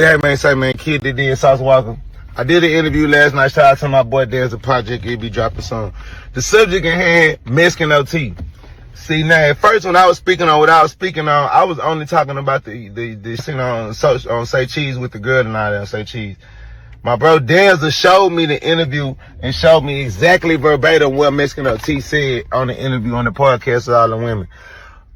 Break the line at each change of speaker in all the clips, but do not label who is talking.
Yeah, man, say, man, kid that did Sauce Walka. I did an interview last night. Shout out to my boy There's a project. He'll be dropping soon. The subject in hand, Mexican OT. See, now, at first when I was speaking on what I was speaking on, I was only talking about the scene on Say Cheese with the girl and all that on Say Cheese. My bro Denzel showed me the interview and showed me exactly verbatim what Mexican OT said on the interview on the podcast with all the women.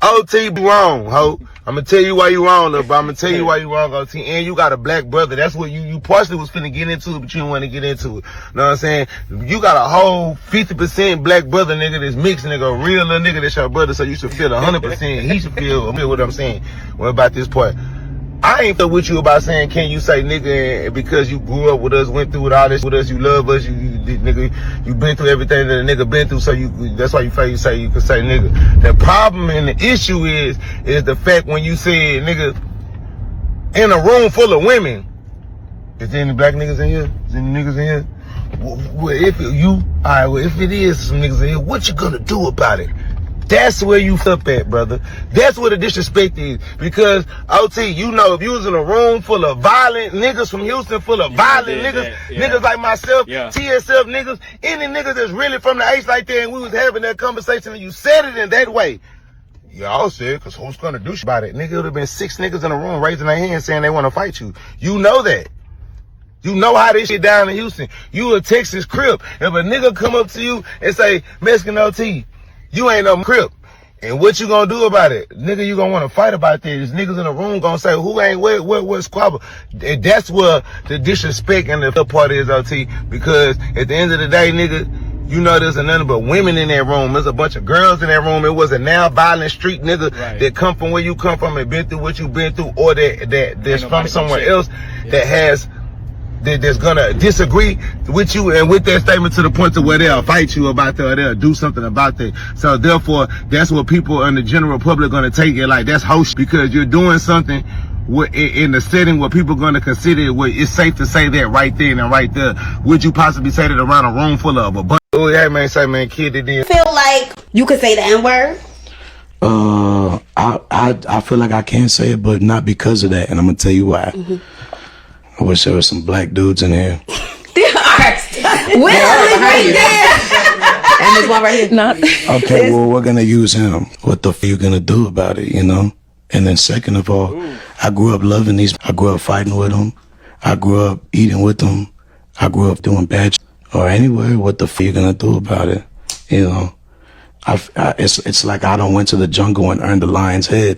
OT be wrong, ho. I'm gonna tell you why you wrong, little bro. I'm gonna tell you why you wrong, OT. And you got a black brother. That's what you partially was finna get into it, but you didn't want to get into it. Know what I'm saying? You got a whole 50% black brother, nigga, that's mixed, nigga, a real little nigga that's your brother, so you should feel 100%. He should feel what I'm saying. What about this part? I ain't feel with you about saying, can you say nigga because you grew up with us, went through all this with us, you love us, nigga, you been through everything that a nigga been through, so that's why you feel you say you can say nigga. The problem and the issue is the fact when you say nigga in a room full of women, is there any black niggas in here? Is there any niggas in here? Well, if it is some niggas in here, what you gonna do about it? That's where you up at, brother. That's where the disrespect is. Because, OT, you know, if you was in a room full of violent niggas from Houston, full of violent niggas, niggas like myself, TSF niggas, any niggas that's really from the H like that, and we was having that conversation and you said it in that way, y'all said, because who's gonna do shit about it? Nigga, it would have been 6 niggas in a room raising their hands saying they want to fight you. You know that. You know how this shit down in Houston. You a Texas Crip. If a nigga come up to you and say, Mexican OT, you ain't no Crip. And what you gonna do about it? Nigga, you gonna wanna fight about this. Niggas in the room gonna say, who ain't what squabble? And that's where the disrespect and the part is, OT. Because at the end of the day, nigga, you know there's nothing but women in that room. There's a bunch of girls in that room. It was a now violent street nigga that come from where you come from and been through what you been through, or that's from somewhere else that's gonna disagree with you and with that statement to the point to where they'll fight you about that or they'll do something about that. So therefore, that's what people in the general public gonna take it like that's host, because you're doing something in a setting where people gonna consider it where it's safe to say that right then and right there. Would you possibly say that around a room full of a bunch? Oh yeah, man, say man, kid that did.
Feel like you could say the N-word?
I feel like I can say it, but not because of that, and I'm gonna tell you why. I wish there was some black dudes in here.
There are. Will right there. And there's one right here. Not.
Okay, well, we're gonna use him. What the f are you gonna do about it, you know? And then second of all, I grew up loving these. I grew up fighting with them. I grew up eating with them. I grew up doing bad or anyway, what the f are you gonna do about it? You know? It's like I don't went to the jungle and earned the lion's head.